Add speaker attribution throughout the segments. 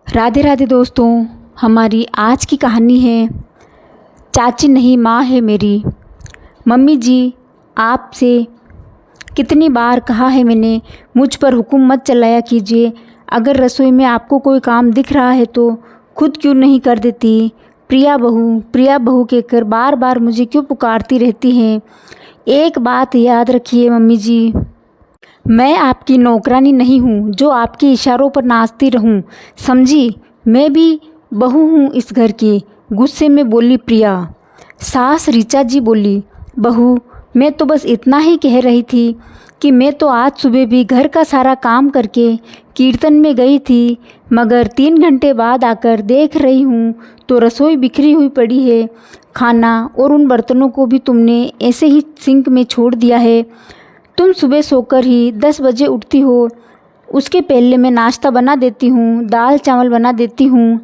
Speaker 1: राधे राधे दोस्तों, हमारी आज की कहानी है चाची नहीं माँ है मेरी। मम्मी जी, आपसे कितनी बार कहा है मैंने, मुझ पर हुक्म मत चलाया कीजिए। अगर रसोई में आपको कोई काम दिख रहा है तो खुद क्यों नहीं कर देती। प्रिया बहू कहकर बार बार मुझे क्यों पुकारती रहती हैं। एक बात याद रखिए मम्मी जी, मैं आपकी नौकरानी नहीं हूँ जो आपके इशारों पर नाचती रहूँ, समझी। मैं भी बहू हूँ इस घर की, गुस्से में बोली प्रिया। सास ऋचा जी बोली, बहू मैं तो बस इतना ही कह रही थी कि मैं तो आज सुबह भी घर का सारा काम करके कीर्तन में गई थी, मगर 3 घंटे बाद आकर देख रही हूँ तो रसोई बिखरी हुई पड़ी है। खाना और उन बर्तनों को भी तुमने ऐसे ही सिंक में छोड़ दिया है। तुम सुबह सोकर ही 10 बजे उठती हो, उसके पहले मैं नाश्ता बना देती हूँ, दाल चावल बना देती हूँ,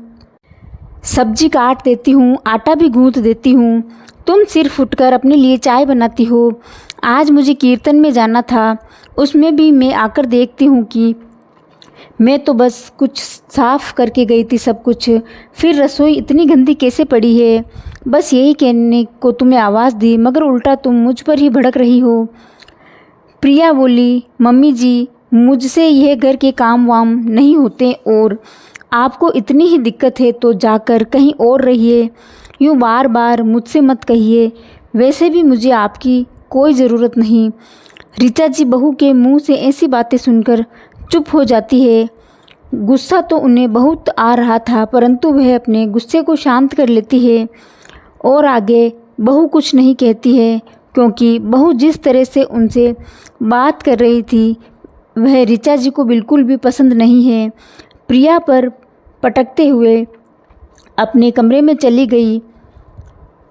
Speaker 1: सब्जी काट देती हूँ, आटा भी गूँथ देती हूँ। तुम सिर्फ उठकर अपने लिए चाय बनाती हो। आज मुझे कीर्तन में जाना था, उसमें भी मैं आकर देखती हूँ कि मैं तो बस कुछ साफ़ करके गई थी सब कुछ, फिर रसोई इतनी गंदी कैसे पड़ी है। बस यही कहने को तुम्हें आवाज़ दी, मगर उल्टा तुम मुझ पर ही भड़क रही हो। प्रिया बोली, मम्मी जी मुझसे यह घर के काम वाम नहीं होते, और आपको इतनी ही दिक्कत है तो जाकर कहीं और रहिए। यूँ बार बार मुझसे मत कहिए, वैसे भी मुझे आपकी कोई ज़रूरत नहीं। ऋचा जी बहू के मुंह से ऐसी बातें सुनकर चुप हो जाती है। गुस्सा तो उन्हें बहुत आ रहा था, परंतु वह अपने गुस्से को शांत कर लेती है और आगे बहू कुछ नहीं कहती है, क्योंकि बहू जिस तरह से उनसे बात कर रही थी वह ऋचा जी को बिल्कुल भी पसंद नहीं है। प्रिया पर पटकते हुए अपने कमरे में चली गई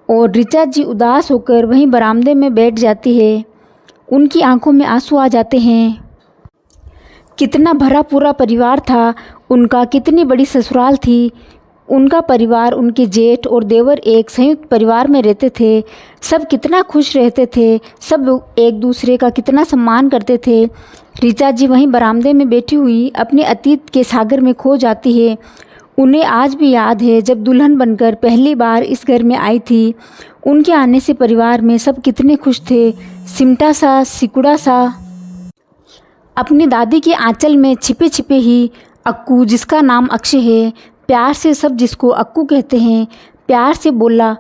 Speaker 1: और ऋचा जी उदास होकर वहीं बरामदे में बैठ जाती है। उनकी आंखों में आंसू आ जाते हैं। कितना भरा पूरा परिवार था उनका, कितनी बड़ी ससुराल थी उनका परिवार। उनके जेठ और देवर एक संयुक्त परिवार में रहते थे। सब कितना खुश रहते थे, सब एक दूसरे का कितना सम्मान करते थे। ऋचा जी वहीं बरामदे में बैठी हुई अपने अतीत के सागर में खो जाती है। उन्हें आज भी याद है जब दुल्हन बनकर पहली बार इस घर में आई थी। उनके आने से परिवार में सब कितने खुश थे। सिमटा सा सिकुड़ा सा अपनी दादी के आंचल में छिपे छिपे ही अक्कू, जिसका नाम अक्षय है, प्यार से सब जिसको अक्कू कहते हैं, प्यार से बोला,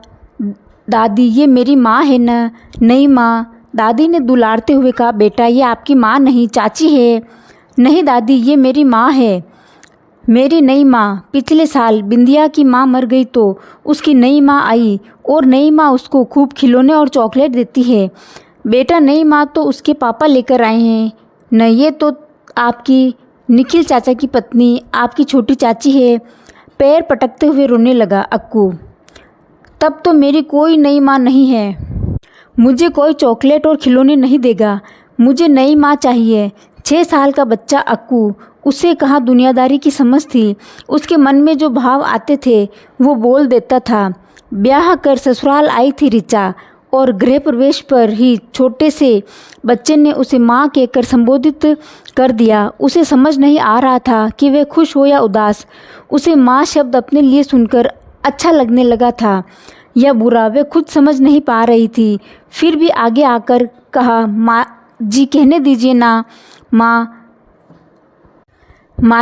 Speaker 1: दादी ये मेरी माँ है न। नहीं माँ, दादी ने दुलारते हुए कहा, बेटा ये आपकी माँ नहीं चाची है। नहीं दादी ये मेरी माँ है, मेरी नई माँ। पिछले साल बिंदिया की माँ मर गई तो उसकी नई माँ आई और नई माँ उसको खूब खिलौने और चॉकलेट देती है। बेटा नई माँ तो उसके पापा लेकर आए हैं न, ये तो आपकी निखिल चाचा की पत्नी, आपकी छोटी चाची है। पैर पटकते हुए रोने लगा अक्कू। तब तो मेरी कोई नई माँ नहीं है, मुझे कोई चॉकलेट और खिलौने नहीं देगा, मुझे नई माँ चाहिए। 6 साल का बच्चा अक्कू, उसे कहाँ दुनियादारी की समझ थी। उसके मन में जो भाव आते थे वो बोल देता था। ब्याह कर ससुराल आई थी ऋचा, और गृह प्रवेश पर ही छोटे से बच्चे ने उसे माँ कहकर संबोधित कर दिया। उसे समझ नहीं आ रहा था कि वह खुश हो या उदास। उसे माँ शब्द अपने लिए सुनकर अच्छा लगने लगा था या बुरा, वह खुद समझ नहीं पा रही थी। फिर भी आगे आकर कहा, माँ जी कहने दीजिए ना माँ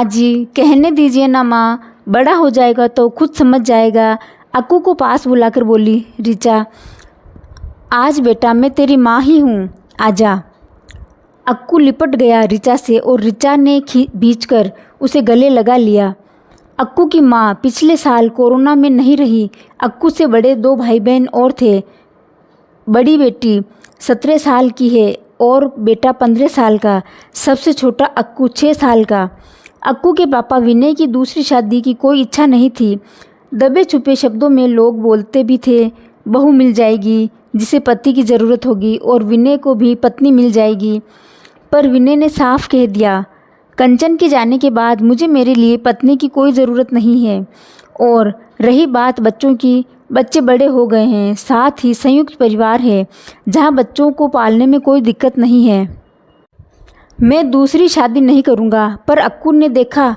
Speaker 1: जी कहने दीजिए ना माँ, बड़ा हो जाएगा तो खुद समझ जाएगा। अक्कू को पास बुलाकर बोली ऋचा, आज बेटा मैं तेरी माँ ही हूँ, आजा। अक्कू लिपट गया ऋचा से और ऋचा ने खींचकर उसे गले लगा लिया। अक्कू की माँ पिछले साल कोरोना में नहीं रही। अक्कू से बड़े 2 भाई बहन और थे। बड़ी बेटी 17 साल की है और बेटा 15 साल का। सबसे छोटा अक्कू 6 साल का। अक्कू के पापा विनय की दूसरी शादी की कोई इच्छा नहीं थी। दबे छुपे शब्दों में लोग बोलते भी थे, बहू मिल जाएगी जिसे पति की ज़रूरत होगी, और विनय को भी पत्नी मिल जाएगी। पर विनय ने साफ कह दिया, कंचन के जाने के बाद मुझे मेरे लिए पत्नी की कोई ज़रूरत नहीं है। और रही बात बच्चों की, बच्चे बड़े हो गए हैं, साथ ही संयुक्त परिवार है जहां बच्चों को पालने में कोई दिक्कत नहीं है। मैं दूसरी शादी नहीं करूंगा। पर अक्कू ने देखा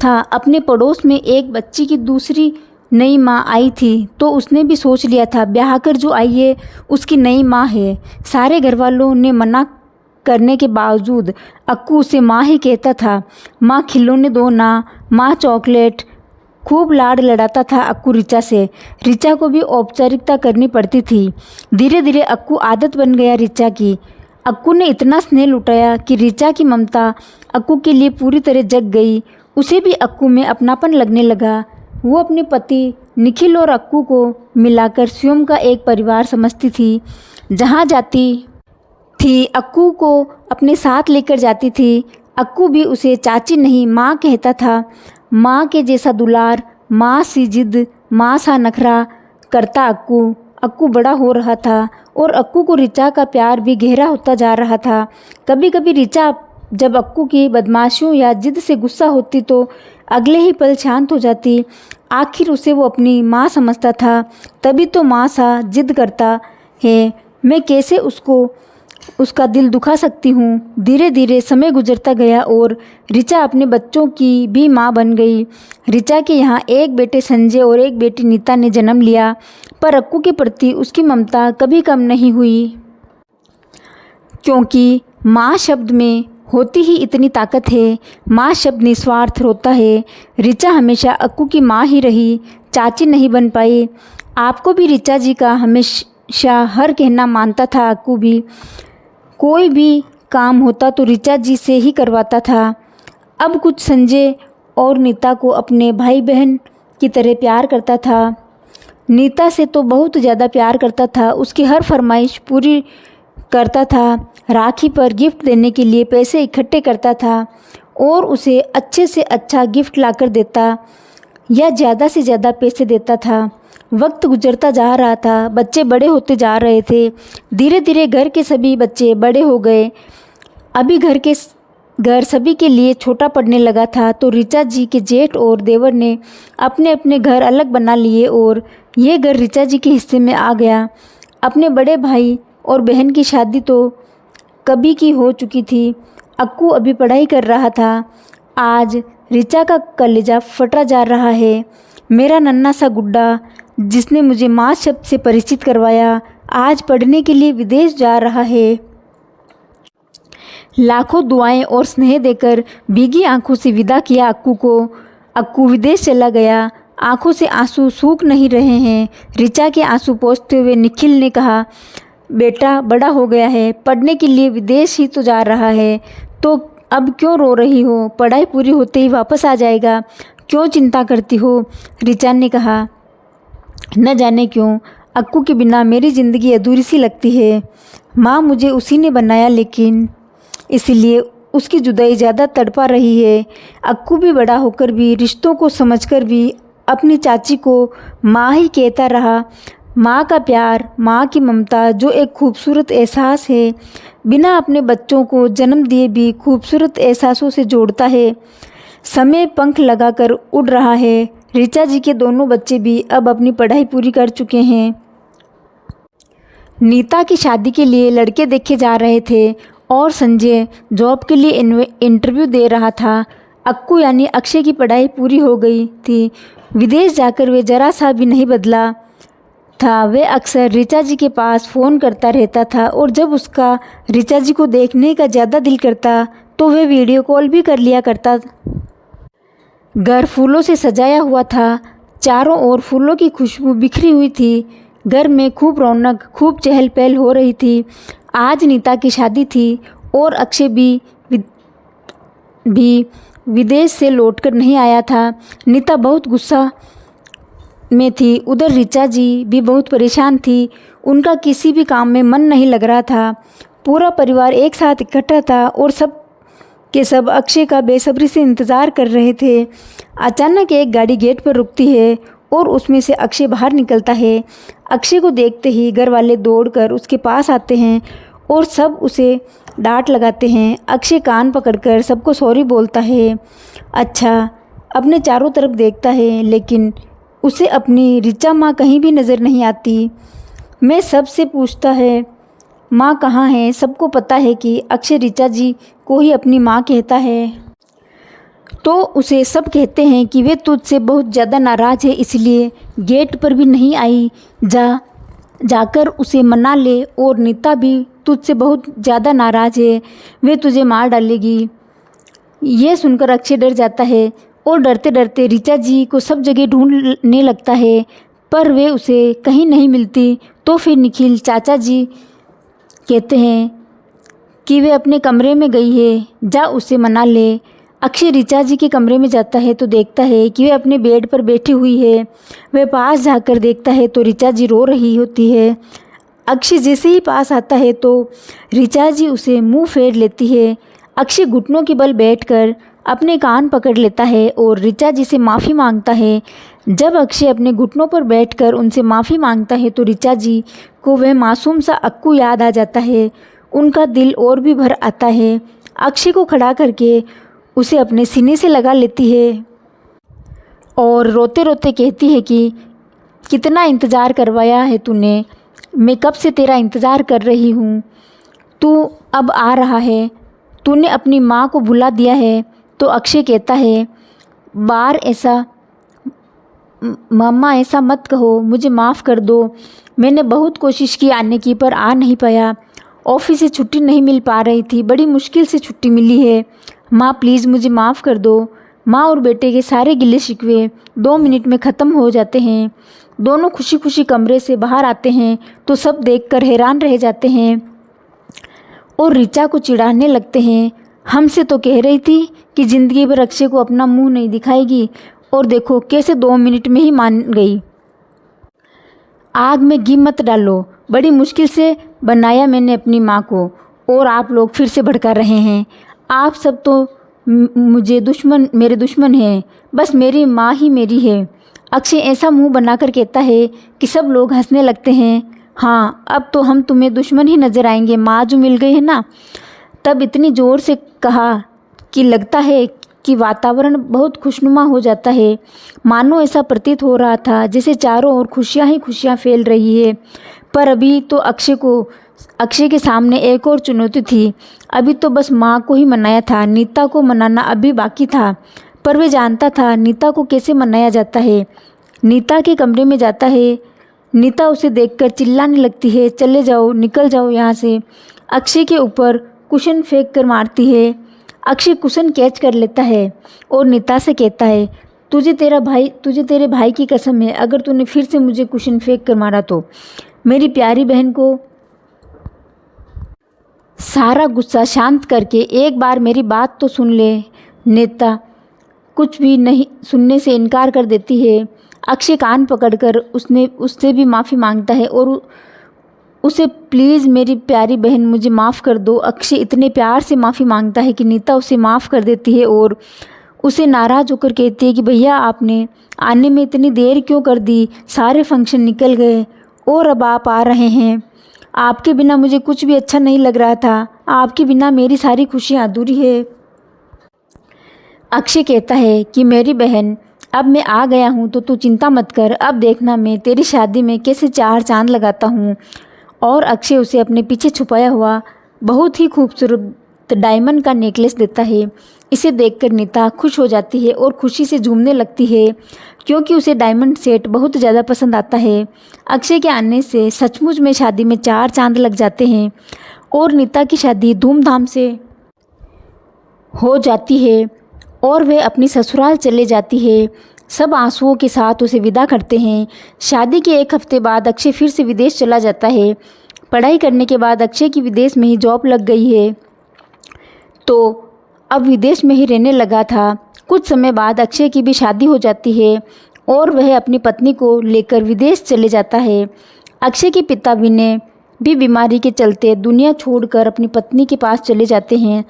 Speaker 1: था। अपने पड़ोस में एक बच्ची की दूसरी नई माँ आई थी तो उसने भी सोच लिया था ब्याह कर जो आई है उसकी नई माँ है। सारे घर वालों ने मना करने के बावजूद अक्कू उसे माँ ही कहता था। माँ खिलौने दो ना, माँ चॉकलेट। खूब लाड लड़ाता था अक्कू ऋचा से। ऋचा को भी औपचारिकता करनी पड़ती थी। धीरे धीरे अक्कू आदत बन गया ऋचा की। अक्कू ने इतना स्नेह लुटाया कि ऋचा की ममता अक्कू के लिए पूरी तरह जग गई। उसे भी अक्कू में अपनापन लगने लगा। वो अपने पति निखिल और अक्कू को मिलाकर स्वयं का एक परिवार समझती थी। जहाँ जाती थी अक्कू को अपने साथ लेकर जाती थी। अक्कू भी उसे चाची नहीं माँ कहता था। माँ के जैसा दुलार, माँ सी जिद, माँ सा नखरा करता अक्कू। अक्कू बड़ा हो रहा था और अक्कू को ऋचा का प्यार भी गहरा होता जा रहा था। कभी कभी ऋचा जब अक्कू की बदमाशियों या जिद से गुस्सा होती तो अगले ही पल शांत हो जाती। आखिर उसे वो अपनी माँ समझता था, तभी तो माँ सा जिद करता है। मैं कैसे उसका दिल दुखा सकती हूँ। धीरे धीरे समय गुजरता गया और ऋचा अपने बच्चों की भी माँ बन गई। ऋचा के यहाँ एक बेटे संजय और एक बेटी नीता ने जन्म लिया, पर अक्कू के प्रति उसकी ममता कभी कम नहीं हुई, क्योंकि माँ शब्द में होती ही इतनी ताकत है। माँ शब्द निस्वार्थ होता है। ऋचा हमेशा अक्कू की माँ ही रही, चाची नहीं बन पाई। आपको भी ऋचा जी का हमेशा हर कहना मानता था अक्कू भी। कोई भी काम होता तो ऋचा जी से ही करवाता था। अब कुछ संजय और नीता को अपने भाई बहन की तरह प्यार करता था। नीता से तो बहुत ज़्यादा प्यार करता था। उसकी हर फरमाइश पूरी करता था। राखी पर गिफ्ट देने के लिए पैसे इकट्ठे करता था और उसे अच्छे से अच्छा गिफ्ट लाकर देता या ज़्यादा से ज़्यादा पैसे देता था। वक्त गुजरता जा रहा था, बच्चे बड़े होते जा रहे थे। धीरे धीरे घर के सभी बच्चे बड़े हो गए। अभी घर सभी के लिए छोटा पड़ने लगा था तो ऋचा जी के जेठ और देवर ने अपने अपने घर अलग बना लिए और ये घर ऋचा जी के हिस्से में आ गया। अपने बड़े भाई और बहन की शादी तो कभी की हो चुकी थी। अक्कू अभी पढ़ाई कर रहा था। आज ऋचा का कलेजा फटा जा रहा है। मेरा नन्हा सा गुड्डा जिसने मुझे माँ शब्द से परिचित करवाया, आज पढ़ने के लिए विदेश जा रहा है। लाखों दुआएं और स्नेह देकर भीगी आंखों से विदा किया अक्कू को। अक्कू विदेश चला गया। आंखों से आंसू सूख नहीं रहे हैं। ऋचा के आंसू पोंछते हुए निखिल ने कहा, बेटा बड़ा हो गया है, पढ़ने के लिए विदेश ही तो जा रहा है, तो अब क्यों रो रही हो? पढ़ाई पूरी होते ही वापस आ जाएगा, क्यों चिंता करती हो? ऋचा ने कहा, न जाने क्यों अक्कू के बिना मेरी ज़िंदगी अधूरी सी लगती है। माँ मुझे उसी ने बनाया, लेकिन इसलिए उसकी जुदाई ज़्यादा तड़पा रही है। अक्कू भी बड़ा होकर भी, रिश्तों को समझकर भी अपनी चाची को माँ ही कहता रहा। माँ का प्यार, माँ की ममता जो एक खूबसूरत एहसास है, बिना अपने बच्चों को जन्म दिए भी खूबसूरत एहसासों से जोड़ता है। समय पंख लगाकर उड़ रहा है। ऋचा जी के दोनों बच्चे भी अब अपनी पढ़ाई पूरी कर चुके हैं। नीता की शादी के लिए लड़के देखे जा रहे थे और संजय जॉब के लिए इंटरव्यू दे रहा था। अक्कू यानी अक्षय की पढ़ाई पूरी हो गई थी। विदेश जाकर वे जरा सा भी नहीं बदला था। वे अक्सर ऋचा जी के पास फ़ोन करता रहता था और जब उसका ऋचा जी को देखने का ज़्यादा दिल करता तो वह वीडियो कॉल भी कर लिया करता। घर फूलों से सजाया हुआ था। चारों ओर फूलों की खुशबू बिखरी हुई थी। घर में खूब रौनक, खूब चहल पहल हो रही थी। आज नीता की शादी थी और अक्षय भी विदेश से लौटकर नहीं आया था। नीता बहुत गुस्सा में थी। उधर ऋचा जी भी बहुत परेशान थी। उनका किसी भी काम में मन नहीं लग रहा था। पूरा परिवार एक साथ इकट्ठा था और सब के सब अक्षय का बेसब्री से इंतज़ार कर रहे थे। अचानक एक गाड़ी गेट पर रुकती है और उसमें से अक्षय बाहर निकलता है। अक्षय को देखते ही घर वाले दौड़कर उसके पास आते हैं और सब उसे डांट लगाते हैं। अक्षय कान पकड़कर सबको सॉरी बोलता है। अच्छा, अपने चारों तरफ देखता है, लेकिन उसे अपनी ऋचा माँ कहीं भी नज़र नहीं आती। मैं सबसे पूछता है, माँ कहाँ है? सबको पता है कि अक्षय ऋचा जी को ही अपनी माँ कहता है। तो उसे सब कहते हैं कि वे तुझसे बहुत ज़्यादा नाराज़ है, इसलिए गेट पर भी नहीं आई। जाकर उसे मना ले, और नीता भी तुझसे बहुत ज़्यादा नाराज़ है, वे तुझे मार डालेगी। ये सुनकर अक्षय डर जाता है और डरते डरते ऋचा जी को सब जगह ढूंढने लगता है, पर वे उसे कहीं नहीं मिलती। तो फिर निखिल चाचा जी कहते हैं कि वे अपने कमरे में गई है, जा उसे मना ले। अक्षय ऋचा जी के कमरे में जाता है तो देखता है कि वे अपने बेड पर बैठी हुई है। वह पास जाकर देखता है तो ऋचा जी रो रही होती है। अक्षय जैसे ही पास आता है तो ऋचा जी उसे मुंह फेर लेती है। अक्षय घुटनों के बल बैठकर अपने कान पकड़ लेता है और ऋचा जी से माफ़ी मांगता है। जब अक्षय अपने घुटनों पर बैठकर उनसे माफ़ी मांगता है तो ऋचा जी को वह मासूम सा अक्कू याद आ जाता है। उनका दिल और भी भर आता है। अक्षय को खड़ा करके उसे अपने सीने से लगा लेती है और रोते रोते कहती है कि कितना इंतज़ार करवाया है तूने, मैं कब से तेरा इंतज़ार कर रही हूँ, तू अब आ रहा है, तूने अपनी माँ को भुला दिया है। तो अक्षय कहता है, बार ऐसा मम्मा ऐसा मत कहो, मुझे माफ़ कर दो, मैंने बहुत कोशिश की आने की पर आ नहीं पाया, ऑफिस से छुट्टी नहीं मिल पा रही थी, बड़ी मुश्किल से छुट्टी मिली है, माँ प्लीज़ मुझे माफ़ कर दो। माँ और बेटे के सारे गिले शिकवे 2 मिनट में ख़त्म हो जाते हैं। दोनों खुशी खुशी कमरे से बाहर आते हैं तो सब देखकर हैरान रह जाते हैं और ऋचा को चिढ़ाने लगते हैं। हमसे तो कह रही थी कि ज़िंदगी भर अक्षय को अपना मुंह नहीं दिखाएगी, और देखो कैसे 2 मिनट में ही मान गई। आग में घी मत डालो, बड़ी मुश्किल से बनाया मैंने अपनी माँ को, और आप लोग फिर से भड़का रहे हैं। आप सब तो मेरे दुश्मन हैं, बस मेरी माँ ही मेरी है। अक्षय ऐसा मुंह बनाकर कहता है कि सब लोग हंसने लगते हैं। हाँ, अब तो हम तुम्हें दुश्मन ही नज़र आएंगे, माँ जो मिल गई है ना। तब इतनी ज़ोर से कहा कि लगता है कि वातावरण बहुत खुशनुमा हो जाता है, मानो ऐसा प्रतीत हो रहा था जैसे चारों ओर खुशियाँ ही खुशियाँ फैल रही है। पर अभी तो अक्षय के सामने एक और चुनौती थी। अभी तो बस माँ को ही मनाया था, नीता को मनाना अभी बाकी था, पर वह जानता था नीता को कैसे मनाया जाता है। नीता के कमरे में जाता है। नीता उसे देखकर चिल्लाने लगती है, चले जाओ, निकल जाओ यहाँ से। अक्षय के ऊपर कुशन फेंक कर मारती है। अक्षय कुशन कैच कर लेता है और नीता से कहता है, तुझे तेरे भाई की कसम है, अगर तूने फिर से मुझे कुशन फेंक कर मारा तो मेरी प्यारी बहन को। सारा गुस्सा शांत करके एक बार मेरी बात तो सुन ले। नीता कुछ भी नहीं सुनने से इनकार कर देती है। अक्षय कान पकड़कर उससे भी माफ़ी मांगता है और उसे, प्लीज़ मेरी प्यारी बहन मुझे माफ़ कर दो। अक्षय इतने प्यार से माफ़ी मांगता है कि नीता उसे माफ़ कर देती है और उसे नाराज़ होकर कहती है कि भैया आपने आने में इतनी देर क्यों कर दी, सारे फंक्शन निकल गए और अब आप आ रहे हैं। आपके बिना मुझे कुछ भी अच्छा नहीं लग रहा था, आपके बिना मेरी सारी खुशियाँ अधूरी है। अक्षय कहता है कि मेरी बहन, अब मैं आ गया हूँ तो तू चिंता मत कर, अब देखना मैं तेरी शादी में कैसे 4 चांद लगाता हूँ। और अक्षय उसे अपने पीछे छुपाया हुआ बहुत ही खूबसूरत डायमंड का नेकलेस देता है। इसे देखकर नीता खुश हो जाती है और खुशी से झूमने लगती है, क्योंकि उसे डायमंड सेट बहुत ज़्यादा पसंद आता है। अक्षय के आने से सचमुच में शादी में 4 चांद लग जाते हैं और नीता की शादी धूमधाम से हो जाती है और वह अपनी ससुराल चले जाती है। सब आंसुओं के साथ उसे विदा करते हैं। शादी के 1 हफ्ते बाद अक्षय फिर से विदेश चला जाता है। पढ़ाई करने के बाद अक्षय की विदेश में ही जॉब लग गई है, तो अब विदेश में ही रहने लगा था। कुछ समय बाद अक्षय की भी शादी हो जाती है और वह अपनी पत्नी को लेकर विदेश चले जाता है। अक्षय के पिता विनय भी बीमारी के चलते दुनिया छोड़कर अपनी पत्नी के पास चले जाते हैं।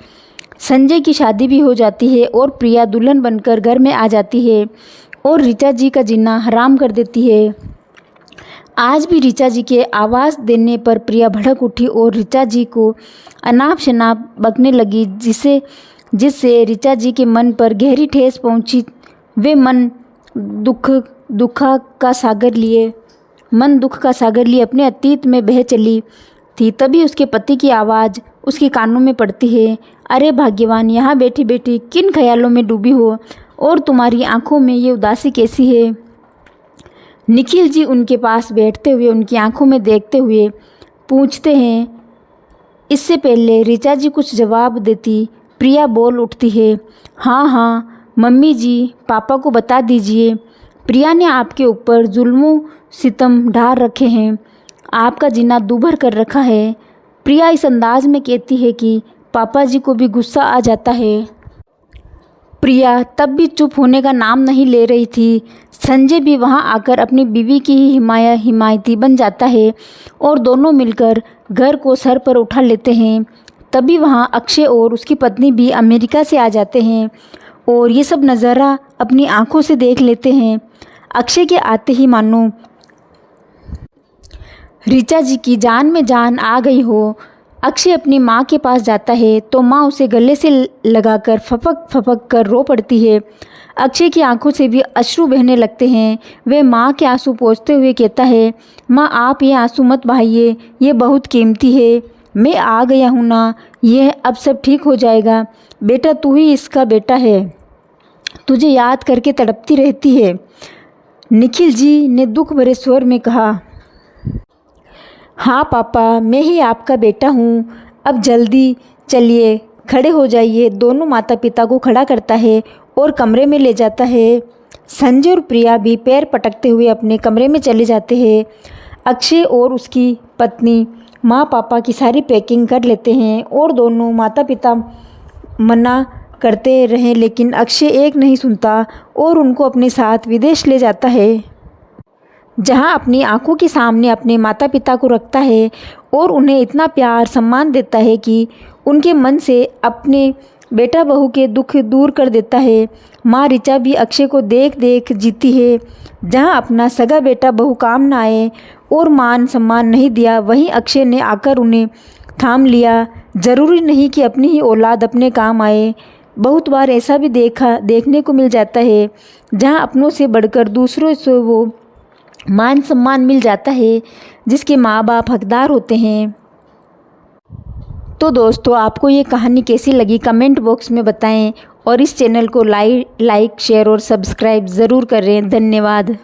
Speaker 1: संजय की शादी भी हो जाती है और प्रिया दुल्हन बनकर घर में आ जाती है और ऋचा जी का जीना हराम कर देती है। आज भी ऋचा जी के आवाज़ देने पर प्रिया भड़क उठी और ऋचा जी को अनाप शनाप बकने लगी, जिससे ऋचा जी के मन पर गहरी ठेस पहुंची। वे मन दुख का सागर लिए अपने अतीत में बह चली थी तभी उसके पति की आवाज़ उसके कानों में पड़ती है। अरे भाग्यवान, यहाँ बैठी बैठी किन ख्यालों में डूबी हो और तुम्हारी आंखों में ये उदासी कैसी है। निखिल जी उनके पास बैठते हुए उनकी आंखों में देखते हुए पूछते हैं। इससे पहले ऋचा जी कुछ जवाब देती, प्रिया बोल उठती है, हाँ हाँ मम्मी जी, पापा को बता दीजिए, प्रिया ने आपके ऊपर जुल्मों सितम ढार रखे हैं, आपका जीना दूभर कर रखा है। प्रिया इस अंदाज में कहती है कि पापा जी को भी गुस्सा आ जाता है। प्रिया तब भी चुप होने का नाम नहीं ले रही थी। संजय भी वहां आकर अपनी बीवी की ही हिमायती बन जाता है और दोनों मिलकर घर को सर पर उठा लेते हैं। तभी वहां अक्षय और उसकी पत्नी भी अमेरिका से आ जाते हैं और ये सब नज़ारा अपनी आंखों से देख लेते हैं। अक्षय के आते ही मानो ऋचा जी की जान में जान आ गई हो। अक्षय अपनी माँ के पास जाता है तो माँ उसे गले से लगाकर फपक फपक कर रो पड़ती है। अक्षय की आंखों से भी अश्रु बहने लगते हैं। वह माँ के आंसू पोंछते हुए कहता है, माँ आप ये आंसू मत बहाइए, ये बहुत कीमती है। मैं आ गया हूँ ना, यह अब सब ठीक हो जाएगा। बेटा तू ही इसका बेटा है, तुझे याद करके तड़पती रहती है। निखिल जी ने दुख भरे स्वर में कहा, हाँ पापा, मैं ही आपका बेटा हूँ। अब जल्दी चलिए, खड़े हो जाइए। दोनों माता पिता को खड़ा करता है और कमरे में ले जाता है। संजय और प्रिया भी पैर पटकते हुए अपने कमरे में चले जाते हैं। अक्षय और उसकी पत्नी माँ पापा की सारी पैकिंग कर लेते हैं और दोनों माता पिता मना करते रहे लेकिन अक्षय एक नहीं सुनता और उनको अपने साथ विदेश ले जाता है, जहां अपनी आंखों के सामने अपने माता पिता को रखता है और उन्हें इतना प्यार सम्मान देता है कि उनके मन से अपने बेटा बहू के दुख दूर कर देता है। माँ ऋचा भी अक्षय को देख देख जीती है। जहां अपना सगा बेटा बहू काम न आए और मान सम्मान नहीं दिया, वहीं अक्षय ने आकर उन्हें थाम लिया। ज़रूरी नहीं कि अपनी ही औलाद अपने काम आए। बहुत बार ऐसा भी देखने को मिल जाता है जहां अपनों से बढ़कर दूसरों से वो मान सम्मान मिल जाता है जिसके माँ बाप हकदार होते हैं। तो दोस्तों, आपको ये कहानी कैसी लगी कमेंट बॉक्स में बताएं और इस चैनल को लाइक शेयर और सब्सक्राइब ज़रूर करें। धन्यवाद।